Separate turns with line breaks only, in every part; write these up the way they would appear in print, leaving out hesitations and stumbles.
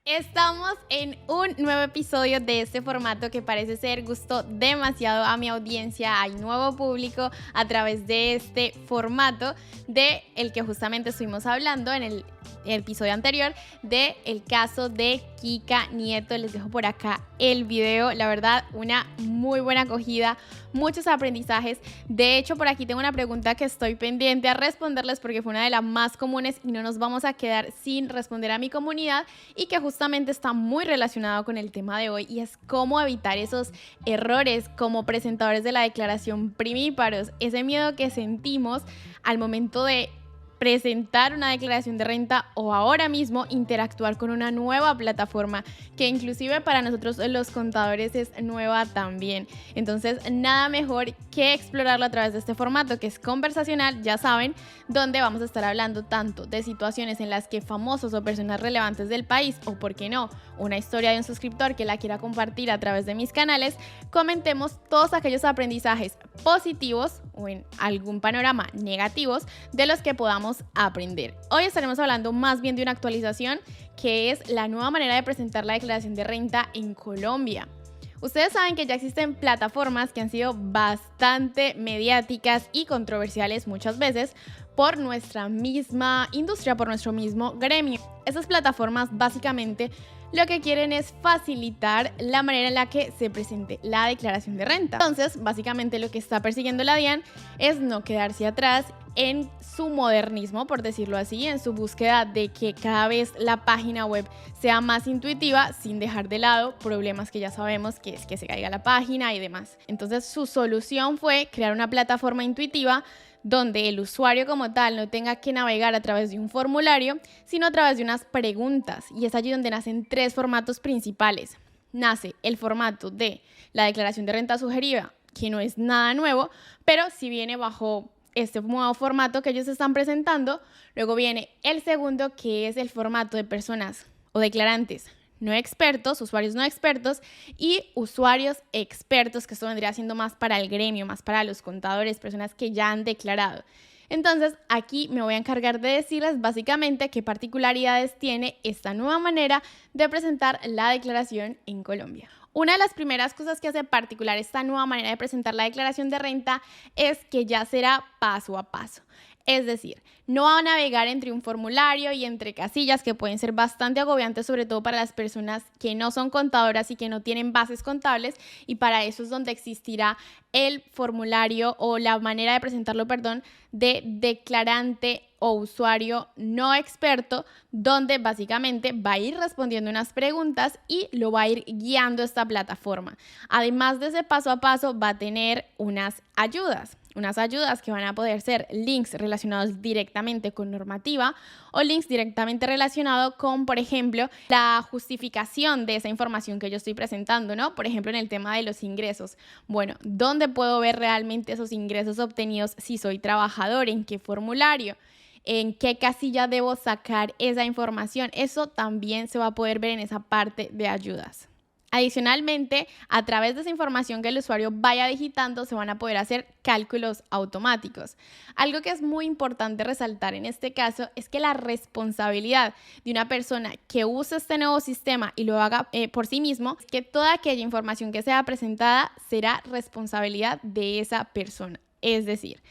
Estamos en un nuevo episodio de este formato que parece ser gustó demasiado a mi audiencia. Hay nuevo público a través de este formato de el que justamente estuvimos hablando en el episodio anterior de el caso de Kika Nieto. Les dejo por acá el video. La verdad, una muy buena acogida, muchos aprendizajes. De hecho, por aquí tengo una pregunta que estoy pendiente a responderles porque fue una de las más comunes y no nos vamos a quedar sin responder a mi comunidad, y que justamente está muy relacionado con el tema de hoy, y es cómo evitar esos errores como presentadores de la declaración primíparos, ese miedo que sentimos al momento de presentar una declaración de renta o ahora mismo interactuar con una nueva plataforma que inclusive para nosotros los contadores es nueva también. Entonces, nada mejor que explorarlo a través de este formato que es conversacional, ya saben, donde vamos a estar hablando tanto de situaciones en las que famosos o personas relevantes del país, o por qué no, una historia de un suscriptor que la quiera compartir a través de mis canales, comentemos todos aquellos aprendizajes positivos o en algún panorama negativos de los que podamos aprender. Hoy estaremos hablando más bien de una actualización que es la nueva manera de presentar la declaración de renta en Colombia. Ustedes saben que ya existen plataformas que han sido bastante mediáticas y controversiales muchas veces por nuestra misma industria, por nuestro mismo gremio. Esas plataformas básicamente lo que quieren es facilitar la manera en la que se presente la declaración de renta. Entonces, básicamente lo que está persiguiendo la DIAN es no quedarse atrás en su modernismo, por decirlo así, en su búsqueda de que cada vez la página web sea más intuitiva, sin dejar de lado problemas que ya sabemos, que es que se caiga la página y demás. Entonces, su solución fue crear una plataforma intuitiva donde el usuario como tal no tenga que navegar a través de un formulario, sino a través de unas preguntas. Y es allí donde nacen tres formatos principales. Nace el formato de la declaración de renta sugerida, que no es nada nuevo, pero sí viene bajo este nuevo formato que ellos están presentando. Luego viene el segundo, que es el formato de personas o declarantes no expertos, usuarios no expertos, y usuarios expertos, que esto vendría siendo más para el gremio, más para los contadores, personas que ya han declarado. Entonces, aquí me voy a encargar de decirles básicamente qué particularidades tiene esta nueva manera de presentar la declaración en Colombia. Una de las primeras cosas que hace particular esta nueva manera de presentar la declaración de renta es que ya será paso a paso. Es decir, no va a navegar entre un formulario y entre casillas que pueden ser bastante agobiantes, sobre todo para las personas que no son contadoras y que no tienen bases contables, y para eso es donde existirá el formulario o la manera de presentarlo, de declarante o usuario no experto, donde básicamente va a ir respondiendo unas preguntas y lo va a ir guiando esta plataforma. Además de ese paso a paso, va a tener unas ayudas que van a poder ser links relacionados directamente con normativa o links directamente relacionados con, por ejemplo, la justificación de esa información que yo estoy presentando, ¿no? Por ejemplo, en el tema de los ingresos. Bueno, ¿dónde puedo ver realmente esos ingresos obtenidos si soy trabajador? ¿En qué formulario? ¿En qué casilla debo sacar esa información? Eso también se va a poder ver en esa parte de ayudas. Adicionalmente, a través de esa información que el usuario vaya digitando, se van a poder hacer cálculos automáticos. Algo que es muy importante resaltar en este caso es que la responsabilidad de una persona que use este nuevo sistema y lo haga por sí mismo, es que toda aquella información que sea presentada será responsabilidad de esa persona. Es decir,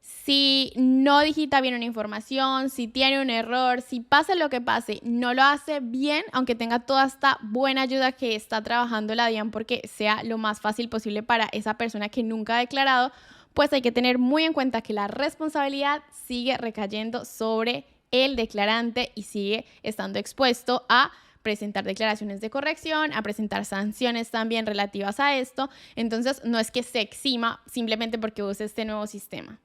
si no digita bien una información, si tiene un error, si pasa lo que pase, no lo hace bien, aunque tenga toda esta buena ayuda que está trabajando la DIAN porque sea lo más fácil posible para esa persona que nunca ha declarado, pues hay que tener muy en cuenta que la responsabilidad sigue recayendo sobre el declarante y sigue estando expuesto a presentar declaraciones de corrección, a presentar sanciones también relativas a esto. Entonces, no es que se exima simplemente porque use este nuevo sistema.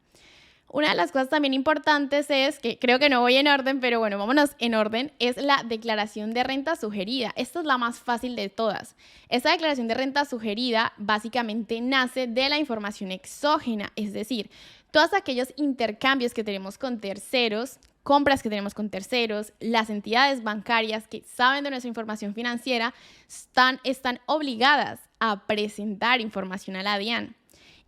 Una de las cosas también importantes es, que creo que no voy en orden, pero bueno, vámonos en orden, es la declaración de renta sugerida. Esta es la más fácil de todas. Esta declaración de renta sugerida básicamente nace de la información exógena, es decir, todos aquellos intercambios que tenemos con terceros, compras que tenemos con terceros, las entidades bancarias que saben de nuestra información financiera están obligadas a presentar información a la DIAN.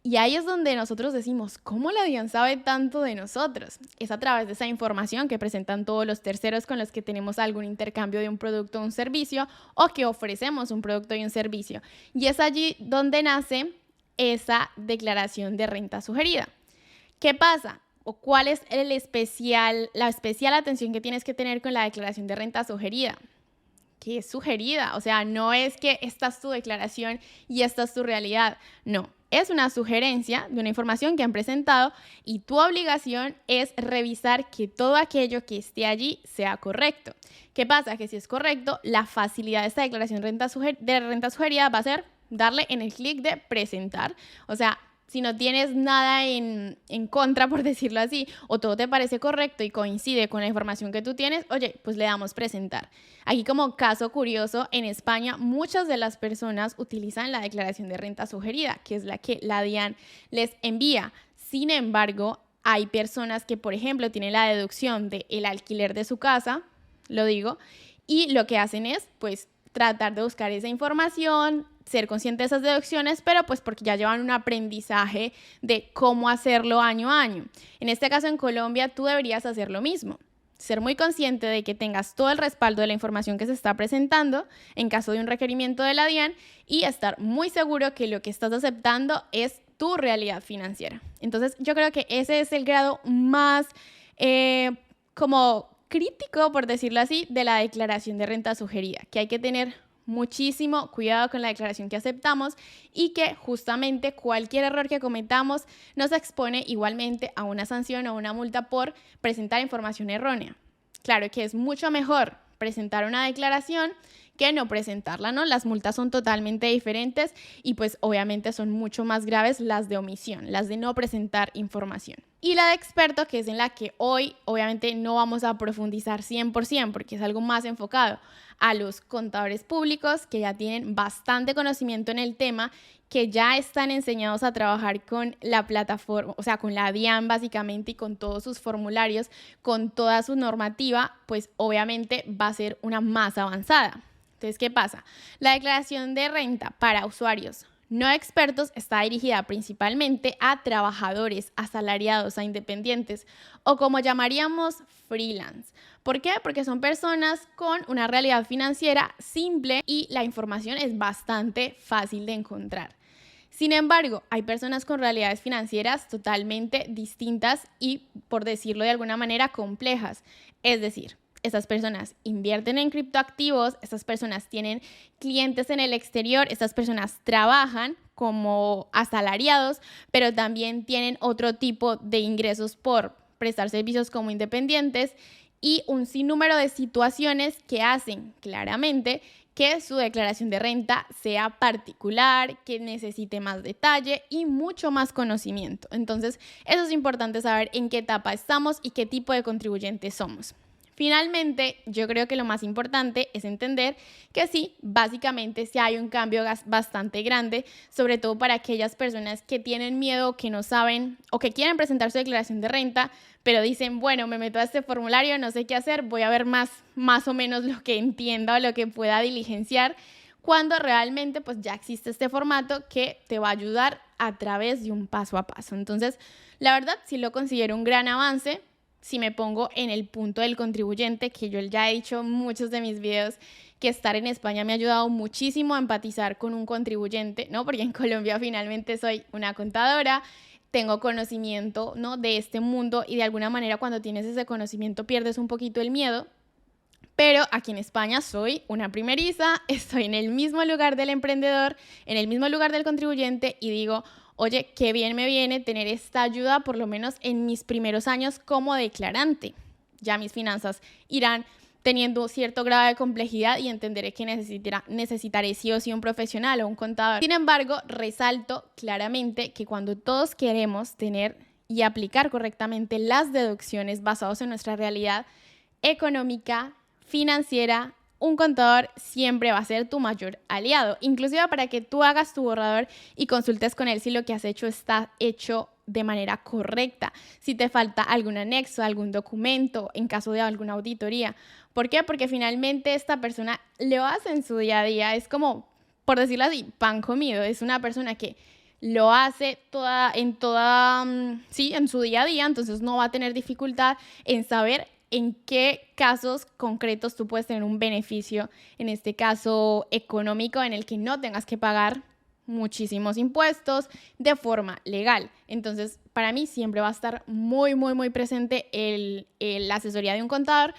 Y ahí es donde nosotros decimos, ¿cómo la DIAN sabe tanto de nosotros? Es a través de esa información que presentan todos los terceros con los que tenemos algún intercambio de un producto o un servicio, o que ofrecemos un producto y un servicio. Y es allí donde nace esa declaración de renta sugerida. ¿Qué pasa? ¿O cuál es la especial atención que tienes que tener con la declaración de renta sugerida? Que es sugerida, o sea, no es que esta es tu declaración y esta es tu realidad, no, es una sugerencia de una información que han presentado y tu obligación es revisar que todo aquello que esté allí sea correcto. ¿Qué pasa? Que si es correcto, la facilidad de esta declaración de renta sugerida va a ser darle en el clic de presentar, o sea, si no tienes nada en contra, por decirlo así, o todo te parece correcto y coincide con la información que tú tienes, oye, pues le damos presentar. Aquí como caso curioso, en España muchas de las personas utilizan la declaración de renta sugerida, que es la que la DIAN les envía. Sin embargo, hay personas que, por ejemplo, tienen la deducción del alquiler de su casa, lo digo, y lo que hacen es, pues, tratar de buscar esa información, ser consciente de esas deducciones, pero pues porque ya llevan un aprendizaje de cómo hacerlo año a año. En este caso, en Colombia, tú deberías hacer lo mismo. Ser muy consciente de que tengas todo el respaldo de la información que se está presentando en caso de un requerimiento de la DIAN y estar muy seguro que lo que estás aceptando es tu realidad financiera. Entonces, yo creo que ese es el grado más como crítico, por decirlo así, de la declaración de renta sugerida, que hay que tener muchísimo cuidado con la declaración que aceptamos y que justamente cualquier error que cometamos nos expone igualmente a una sanción o una multa por presentar información errónea. Claro que es mucho mejor presentar una declaración que no presentarla, ¿no? Las multas son totalmente diferentes y pues obviamente son mucho más graves las de omisión, las de no presentar información. Y la de experto, que es en la que hoy obviamente no vamos a profundizar 100% porque es algo más enfocado a los contadores públicos que ya tienen bastante conocimiento en el tema, que ya están enseñados a trabajar con la plataforma, o sea, con la DIAN básicamente y con todos sus formularios, con toda su normativa, pues obviamente va a ser una más avanzada. Entonces, ¿qué pasa? La declaración de renta para usuarios no expertos está dirigida principalmente a trabajadores, asalariados, a independientes o como llamaríamos freelance. ¿Por qué? Porque son personas con una realidad financiera simple y la información es bastante fácil de encontrar. Sin embargo, hay personas con realidades financieras totalmente distintas y, por decirlo de alguna manera, complejas. Es decir, estas personas invierten en criptoactivos, estas personas tienen clientes en el exterior, estas personas trabajan como asalariados, pero también tienen otro tipo de ingresos por prestar servicios como independientes y un sinnúmero de situaciones que hacen claramente que su declaración de renta sea particular, que necesite más detalle y mucho más conocimiento. Entonces, eso es importante saber en qué etapa estamos y qué tipo de contribuyentes somos. Finalmente, yo creo que lo más importante es entender que sí, básicamente sí hay un cambio bastante grande, sobre todo para aquellas personas que tienen miedo, que no saben o que quieren presentar su declaración de renta, pero dicen, bueno, me meto a este formulario, no sé qué hacer, voy a ver más o menos lo que entienda o lo que pueda diligenciar, cuando realmente pues ya existe este formato que te va a ayudar a través de un paso a paso. Entonces, la verdad sí lo considero un gran avance. Si me pongo en el punto del contribuyente, que yo ya he dicho en muchos de mis videos que estar en España me ha ayudado muchísimo a empatizar con un contribuyente, ¿no? Porque en Colombia finalmente soy una contadora, tengo conocimiento, ¿no?, de este mundo y de alguna manera cuando tienes ese conocimiento pierdes un poquito el miedo. Pero aquí en España soy una primeriza, estoy en el mismo lugar del emprendedor, en el mismo lugar del contribuyente y digo, oye, qué bien me viene tener esta ayuda por lo menos en mis primeros años como declarante. Ya mis finanzas irán teniendo cierto grado de complejidad y entenderé que necesitaré sí o sí un profesional o un contador. Sin embargo, resalto claramente que cuando todos queremos tener y aplicar correctamente las deducciones basadas en nuestra realidad económica, financiera, un contador siempre va a ser tu mayor aliado, inclusive para que tú hagas tu borrador y consultes con él si lo que has hecho está hecho de manera correcta, si te falta algún anexo, algún documento, en caso de alguna auditoría. ¿Por qué? Porque finalmente esta persona lo hace en su día a día, es como, por decirlo así, pan comido, es una persona que lo hace en su día a día, entonces no va a tener dificultad en saber en qué casos concretos tú puedes tener un beneficio, en este caso económico, en el que no tengas que pagar muchísimos impuestos de forma legal. Entonces, para mí siempre va a estar muy, muy, muy presente la asesoría de un contador,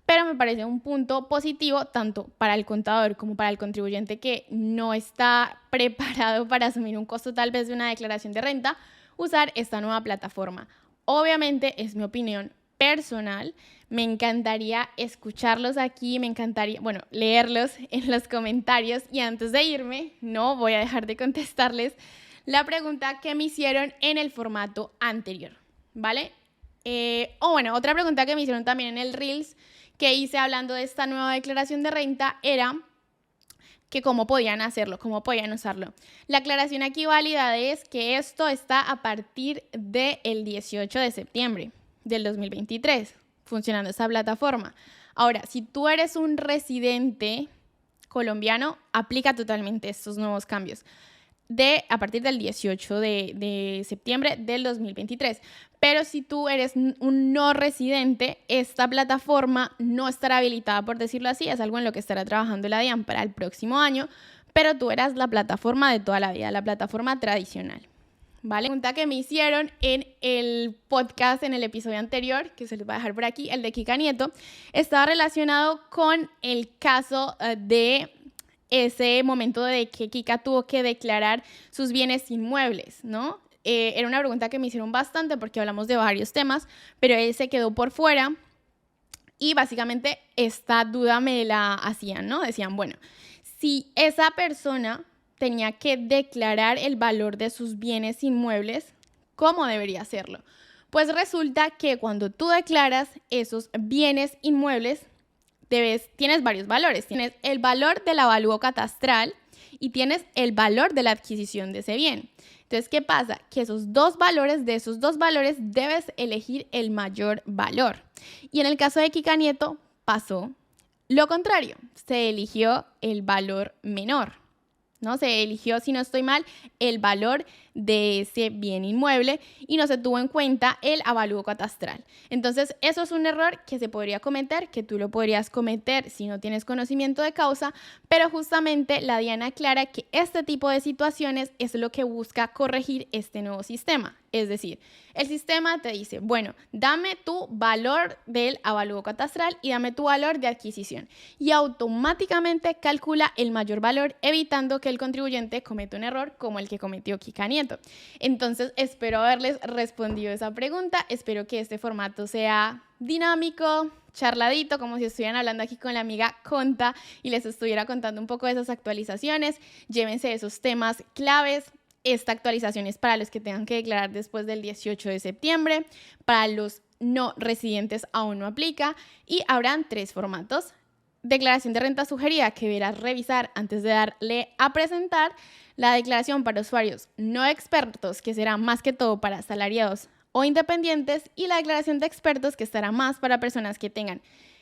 pero me parece un punto positivo tanto para el contador como para el contribuyente que no está preparado para asumir un costo tal vez de una declaración de renta, usar esta nueva plataforma. Obviamente es mi opinión personal, me encantaría escucharlos aquí, me encantaría, leerlos en los comentarios, y antes de irme, no voy a dejar de contestarles la pregunta que me hicieron en el formato anterior, ¿vale? Otra pregunta que me hicieron también en el Reels que hice hablando de esta nueva declaración de renta era que cómo podían hacerlo, cómo podían usarlo. La aclaración aquí válida es que esto está a partir del 18 de septiembre del 2023, funcionando esta plataforma. Ahora, si tú eres un residente colombiano, aplica totalmente estos nuevos cambios a partir del 18 de septiembre del 2023. Pero si tú eres un no residente, esta plataforma no estará habilitada, por decirlo así, es algo en lo que estará trabajando la DIAN para el próximo año, pero tú eras la plataforma de toda la vida, la plataforma tradicional. ¿Vale? La pregunta que me hicieron en el podcast, en el episodio anterior, que se les va a dejar por aquí, el de Kika Nieto, estaba relacionado con el caso de ese momento de que Kika tuvo que declarar sus bienes inmuebles, ¿no? Era una pregunta que me hicieron bastante porque hablamos de varios temas, pero él se quedó por fuera y básicamente esta duda me la hacían, ¿no? Decían, bueno, si esa persona tenía que declarar el valor de sus bienes inmuebles, ¿cómo debería hacerlo? Pues resulta que cuando tú declaras esos bienes inmuebles, tienes varios valores. Tienes el valor del avalúo catastral y tienes el valor de la adquisición de ese bien. Entonces, ¿qué pasa? Que de esos dos valores debes elegir el mayor valor. Y en el caso de Kika Nieto pasó lo contrario. Se eligió el valor menor, ¿no? Se eligió, si no estoy mal, el valor de ese bien inmueble y no se tuvo en cuenta el avalúo catastral. Entonces, eso es un error que se podría cometer, que tú lo podrías cometer si no tienes conocimiento de causa, pero justamente la DIAN aclara que este tipo de situaciones es lo que busca corregir este nuevo sistema. Es decir, el sistema te dice, bueno, dame tu valor del avalúo catastral y dame tu valor de adquisición. Y automáticamente calcula el mayor valor, evitando que el contribuyente cometa un error como el que cometió Kika Nieto. Entonces, espero haberles respondido esa pregunta. Espero que este formato sea dinámico, charladito, como si estuvieran hablando aquí con la amiga Conta y les estuviera contando un poco de esas actualizaciones. Llévense esos temas claves. Esta actualización es para los que tengan que declarar después del 18 de septiembre. Para los no residentes aún no aplica. Y habrán 3 formatos. Declaración de renta sugerida que deberás revisar antes de darle a presentar. La declaración para usuarios no expertos, que será más que todo para asalariados o independientes. Y la declaración de expertos, que estará más para personas que tengan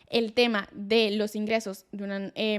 el tema de los ingresos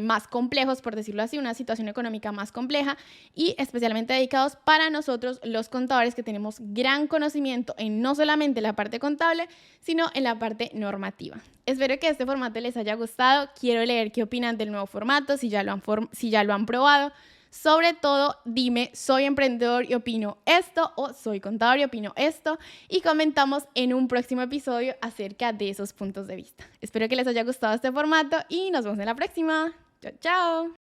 más complejos, por decirlo así, una situación económica más compleja, y especialmente dedicados para nosotros los contadores que tenemos gran conocimiento en no solamente la parte contable, sino en la parte normativa. Espero que este formato les haya gustado. Quiero leer qué opinan del nuevo formato, si ya lo han probado. Sobre todo, dime, soy emprendedor y opino esto, o soy contador y opino esto, y comentamos en un próximo episodio acerca de esos puntos de vista. Espero que les haya gustado este formato y nos vemos en la próxima. Chao, chao.